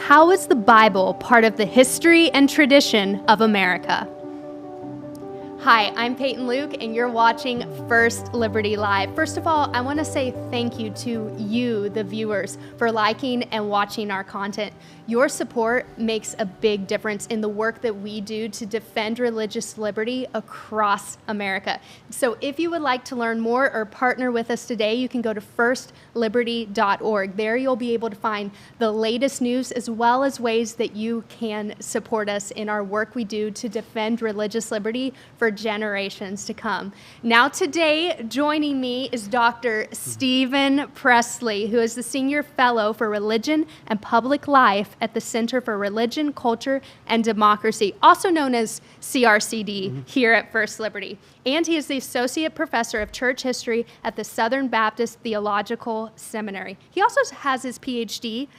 How is the Bible part of the history and tradition of America? Hi, I'm Peyton Luke, and you're watching First Liberty Live. First of all, I want to say thank you to you, the viewers, for liking and watching our content. Your support makes a big difference in the work that we do to defend religious liberty across America. So if you would like to learn more or partner with us today, you can go to firstliberty.org. There you'll be able to find the latest news as well as ways that you can support us in our work we do to defend religious liberty for generations to come. Now today, joining me is Dr. Stephen Presley, who is the Senior Fellow for Religion and Public Life at the Center for Religion, Culture, and Democracy, also known as CRCD, here at First Liberty. And he is the Associate Professor of Church History at the Southern Baptist Theological Seminary. He also has his PhD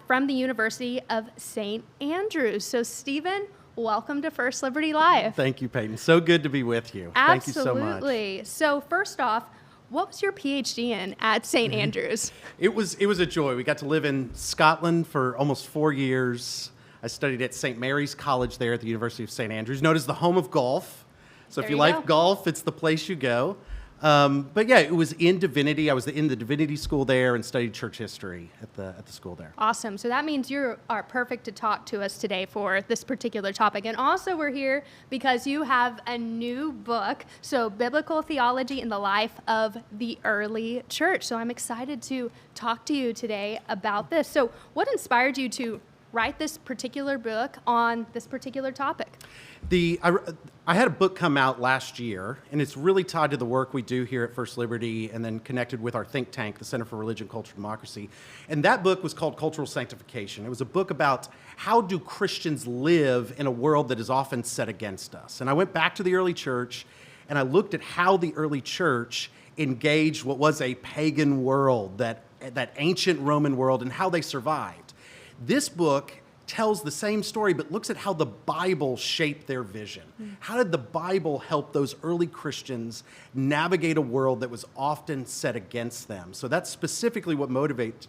from the University of St. Andrews. So, Stephen, welcome to First Liberty Live. Thank you, Peyton. So good to be with you. Absolutely. Thank you so much. Absolutely. So first off, what was your PhD in at St. Andrews? It was a joy. We got to live in Scotland for almost 4 years. I studied at St. Mary's College there at the University of St. Andrews, known as the home of golf. So if you like golf, it's the place you go. But yeah, it was in divinity. I was in the divinity school there and studied church history at the school there. Awesome. So that means you are perfect to talk to us today for this particular topic. And also we're here because you have a new book, so Biblical Theology in the Life of the Early Church. So I'm excited to talk to you today about this. So what inspired you to write this particular book on this particular topic? I had a book come out last year, and it's really tied to the work we do here at First Liberty and then connected with our think tank, the Center for Religion, Culture, and Democracy. And that book was called Cultural Sanctification. It was a book about how do Christians live in a world that is often set against us. And I went back to the early church, and I looked at how the early church engaged what was a pagan world, that ancient Roman world, and how they survived. This book tells the same story, but looks at how the Bible shaped their vision. How did the Bible help those early Christians navigate a world that was often set against them? So that's specifically what motivated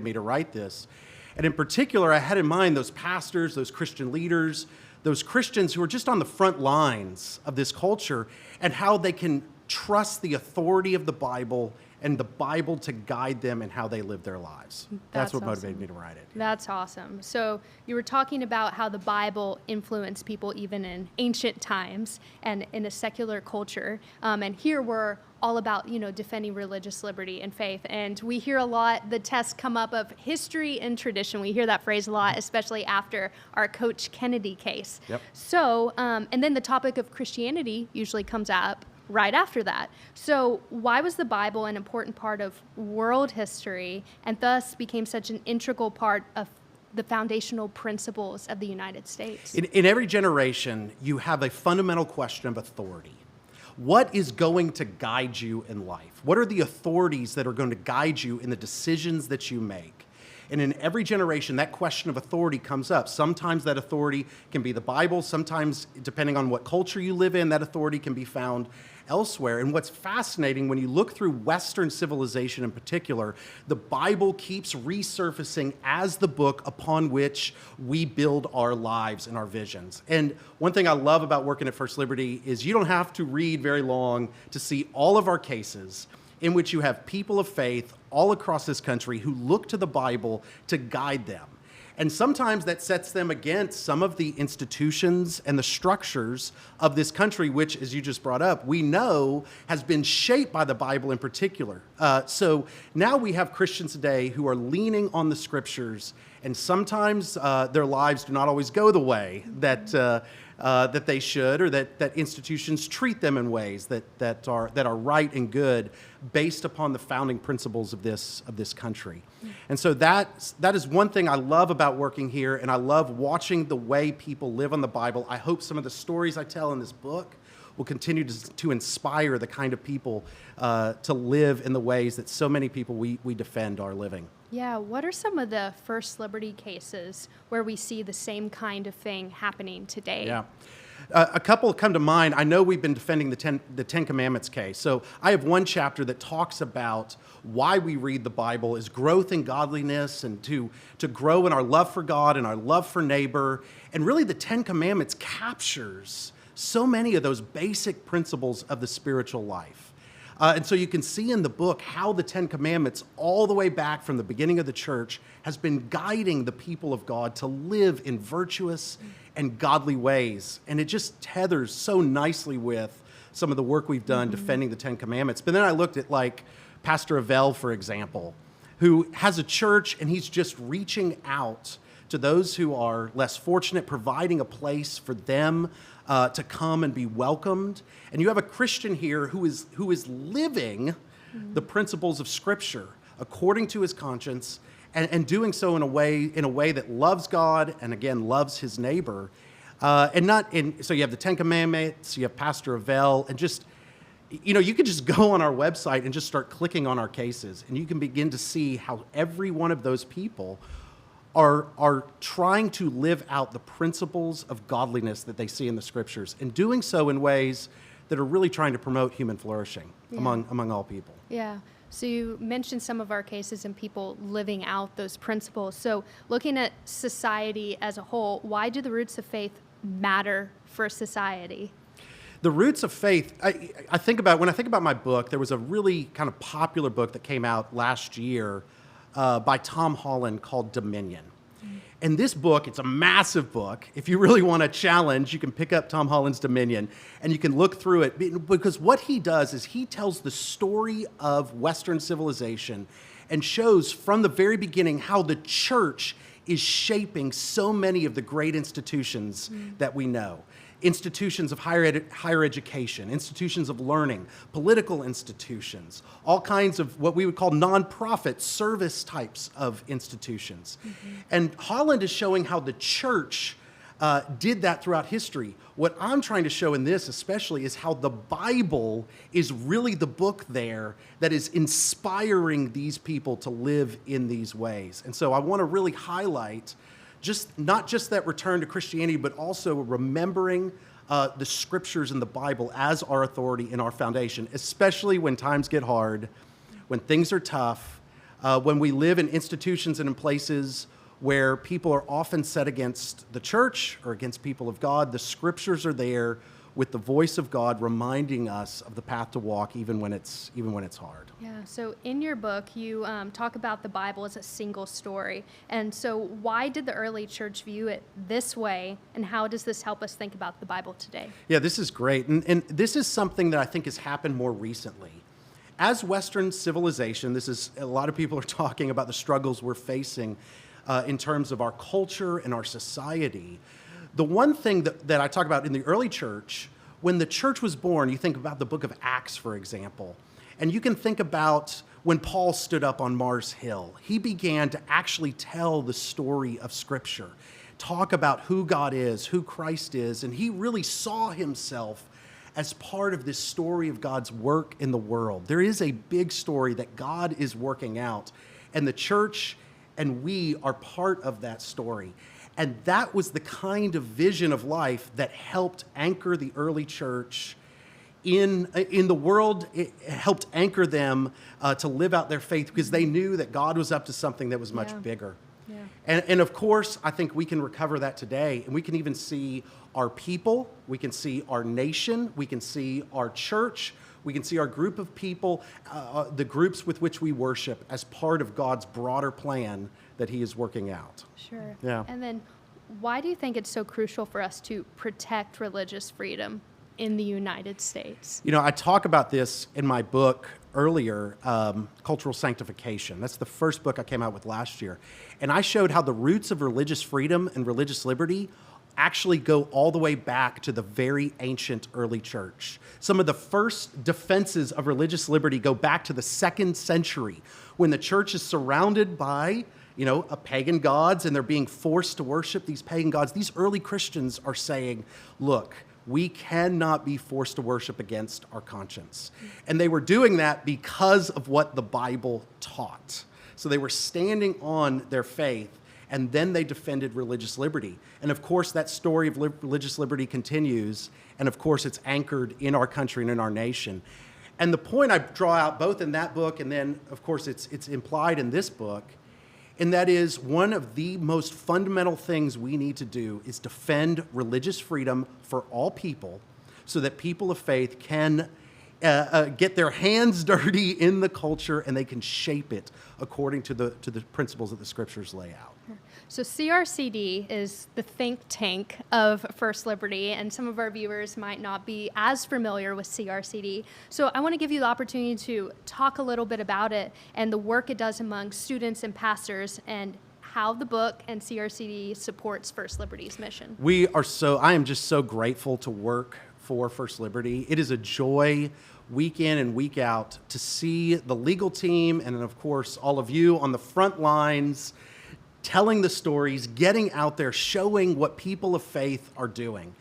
me to write this. And in particular, I had in mind those pastors, those Christian leaders, those Christians who are just on the front lines of this culture, and how they can trust the authority of the Bible and the Bible to guide them in how they live their lives. That's what motivated me to write it. That's awesome. So you were talking about how the Bible influenced people even in ancient times and in a secular culture. And here we're all about, defending religious liberty and faith. And we hear a lot, the tests come up of history and tradition. We hear that phrase a lot, especially after our Coach Kennedy case. Yep. So, and then the topic of Christianity usually comes up right after that. So why was the Bible an important part of world history and thus became such an integral part of the foundational principles of the United States? In every generation, you have a fundamental question of authority. What is going to guide you in life? What are the authorities that are going to guide you in the decisions that you make? And in every generation, that question of authority comes up. Sometimes that authority can be the Bible. Sometimes, depending on what culture you live in, that authority can be found elsewhere. And what's fascinating, when you look through Western civilization in particular, the Bible keeps resurfacing as the book upon which we build our lives and our visions. And one thing I love about working at First Liberty is you don't have to read very long to see all of our cases in which you have people of faith all across this country who look to the Bible to guide them. And sometimes that sets them against some of the institutions and the structures of this country, which, as you just brought up, we know has been shaped by the Bible in particular. So now we have Christians today who are leaning on the scriptures, and sometimes their lives do not always go the way that they should, or that institutions treat them in ways that are right and good based upon the founding principles of this country. And so that is one thing I love about working here, and I love watching the way people live on the Bible. I hope some of the stories I tell in this book will continue to inspire the kind of people to live in the ways that so many people we defend are living. Yeah, what are some of the First Liberty cases where we see the same kind of thing happening today? Yeah. A couple come to mind. I know we've been defending the Ten Commandments case. So I have one chapter that talks about why we read the Bible is growth in godliness and to grow in our love for God and our love for neighbor. And really the Ten Commandments captures so many of those basic principles of the spiritual life. And so you can see in the book how the Ten Commandments, all the way back from the beginning of the church, has been guiding the people of God to live in virtuous and godly ways. And it just tethers so nicely with some of the work we've done defending the Ten Commandments. But then I looked at like Pastor Avell, for example, who has a church and he's just reaching out to those who are less fortunate, providing a place for them to come and be welcomed. And you have a Christian here who is living the principles of Scripture according to his conscience and doing so in a way that loves God and again loves his neighbor. So you have the Ten Commandments, you have Pastor Avell, and just you could just go on our website and just start clicking on our cases, and you can begin to see how every one of those people are trying to live out the principles of godliness that they see in the Scriptures, and doing so in ways that are really trying to promote human flourishing among all people. Yeah. So you mentioned some of our cases and people living out those principles. So looking at society as a whole, why do the roots of faith matter for society? The roots of faith, when I think about my book, there was a really kind of popular book that came out last year by Tom Holland called Dominion. And this book, it's a massive book. If you really want a challenge, you can pick up Tom Holland's Dominion and you can look through it, because what he does is he tells the story of Western civilization and shows from the very beginning how the church is shaping so many of the great institutions that we know. Institutions of higher education, institutions of learning, political institutions, all kinds of what we would call nonprofit service types of institutions. And Holland is showing how the church did that throughout history. What I'm trying to show in this especially is how the Bible is really the book there that is inspiring these people to live in these ways. And so I want to really highlight not just that return to Christianity, but also remembering the Scriptures in the Bible as our authority and our foundation, especially when times get hard, when things are tough, when we live in institutions and in places where people are often set against the church or against people of God. The Scriptures are there with the voice of God reminding us of the path to walk even when it's hard. Yeah, so in your book, you talk about the Bible as a single story. And so why did the early church view it this way, and how does this help us think about the Bible today? Yeah, this is great. And this is something that I think has happened more recently. As Western civilization, a lot of people are talking about the struggles we're facing in terms of our culture and our society. The one thing that I talk about in the early church, when the church was born, you think about the book of Acts, for example, and you can think about when Paul stood up on Mars Hill. He began to actually tell the story of Scripture, talk about who God is, who Christ is, and he really saw himself as part of this story of God's work in the world. There is a big story that God is working out, and the church and we are part of that story. And that was the kind of vision of life that helped anchor the early church in the world. It helped anchor them to live out their faith because they knew that God was up to something that was much bigger. Yeah. And of course, I think we can recover that today. And we can even see our people, we can see our nation, we can see our church, we can see our group of people, the groups with which we worship as part of God's broader plan that he is working out. Sure. Yeah. And then why do you think it's so crucial for us to protect religious freedom in the United States? You know, I talk about this in my book earlier, Cultural Sanctification. That's the first book I came out with last year. And I showed how the roots of religious freedom and religious liberty actually go all the way back to the very ancient early church. Some of the first defenses of religious liberty go back to the 2nd century when the church is surrounded by a pagan gods, and they're being forced to worship these pagan gods. These early Christians are saying, look, we cannot be forced to worship against our conscience. And they were doing that because of what the Bible taught. So they were standing on their faith, and then they defended religious liberty. And of course, that story of religious liberty continues, and of course, it's anchored in our country and in our nation. And the point I draw out both in that book and then, of course, it's implied in this book, and that is one of the most fundamental things we need to do is defend religious freedom for all people so that people of faith can get their hands dirty in the culture and they can shape it according to the principles that the scriptures lay out. So CRCD is the think tank of First Liberty, and some of our viewers might not be as familiar with CRCD. So I want to give you the opportunity to talk a little bit about it and the work it does among students and pastors and how the book and CRCD supports First Liberty's mission. I am just so grateful to work for First Liberty. It is a joy week in and week out to see the legal team and, of course, all of you on the front lines telling the stories, getting out there, showing what people of faith are doing.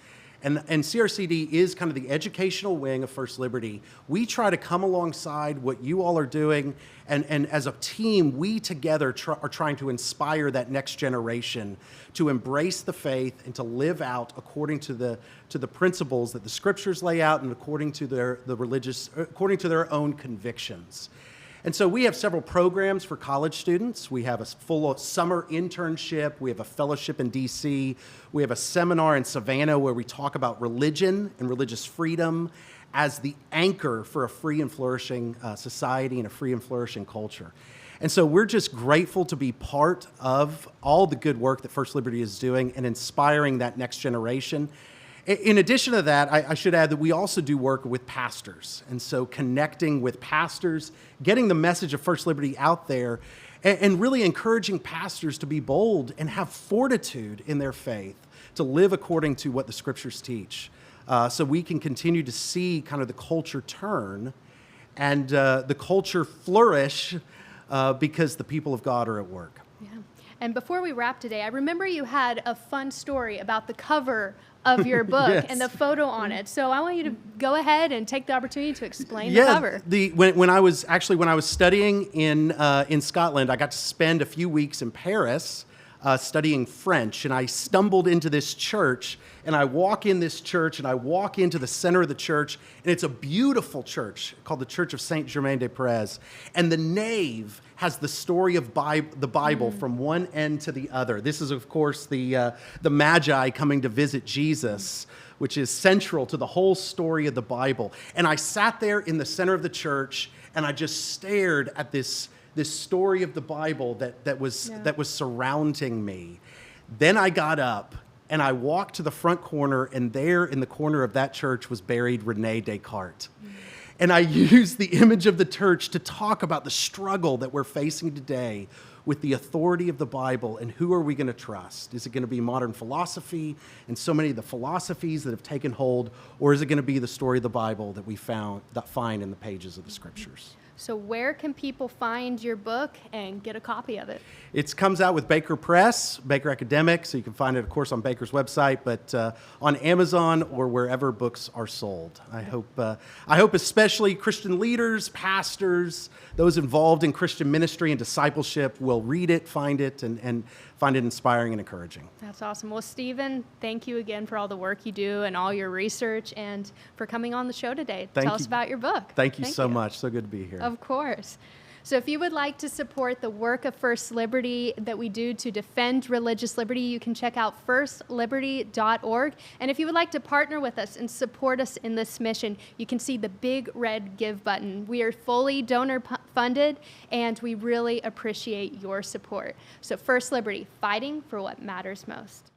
And CRCD is kind of the educational wing of First Liberty. We try to come alongside what you all are doing, and as a team, we together are trying to inspire that next generation to embrace the faith and to live out according to the principles that the scriptures lay out and according to their own convictions. And so we have several programs for college students. We have a full summer internship. We have a fellowship in DC. We have a seminar in Savannah where we talk about religion and religious freedom as the anchor for a free and flourishing society and a free and flourishing culture. And so we're just grateful to be part of all the good work that First Liberty is doing and inspiring that next generation. In addition to that, I should add that we also do work with pastors. And so connecting with pastors, getting the message of First Liberty out there, and really encouraging pastors to be bold and have fortitude in their faith, to live according to what the scriptures teach. So we can continue to see kind of the culture turn and the culture flourish because the people of God are at work. Yeah. And before we wrap today, I remember you had a fun story about the cover of your book Yes. and the photo on it. So I want you to go ahead and take the opportunity to explain the cover. When I was studying in Scotland, I got to spend a few weeks in Paris studying French, and I stumbled into this church, and I walk in this church, and I walk into the center of the church, and it's a beautiful church called the Church of Saint-Germain-des-Prés, and the nave has the story of the Bible from one end to the other. This is, of course, the Magi coming to visit Jesus, which is central to the whole story of the Bible. And I sat there in the center of the church, and I just stared at this story of the Bible that was surrounding me. Then I got up and I walked to the front corner, and there in the corner of that church was buried René Descartes. And I used the image of the church to talk about the struggle that we're facing today with the authority of the Bible and who are we going to trust? Is it going to be modern philosophy and so many of the philosophies that have taken hold, or is it going to be the story of the Bible that we find in the pages of the scriptures? So where can people find your book and get a copy of it? It comes out with Baker Press, Baker Academic, so you can find it, of course, on Baker's website, but on Amazon or wherever books are sold. I hope especially Christian leaders, pastors, those involved in Christian ministry and discipleship will read it, find it, and find it inspiring and encouraging. That's awesome. Well, Stephen, thank you again for all the work you do and all your research and for coming on the show today. Tell us about your book. Thank you so much. So good to be here. Of course. So if you would like to support the work of First Liberty that we do to defend religious liberty, you can check out firstliberty.org. And if you would like to partner with us and support us in this mission, you can see the big red Give button. We are fully donor funded, and we really appreciate your support. So First Liberty, fighting for what matters most.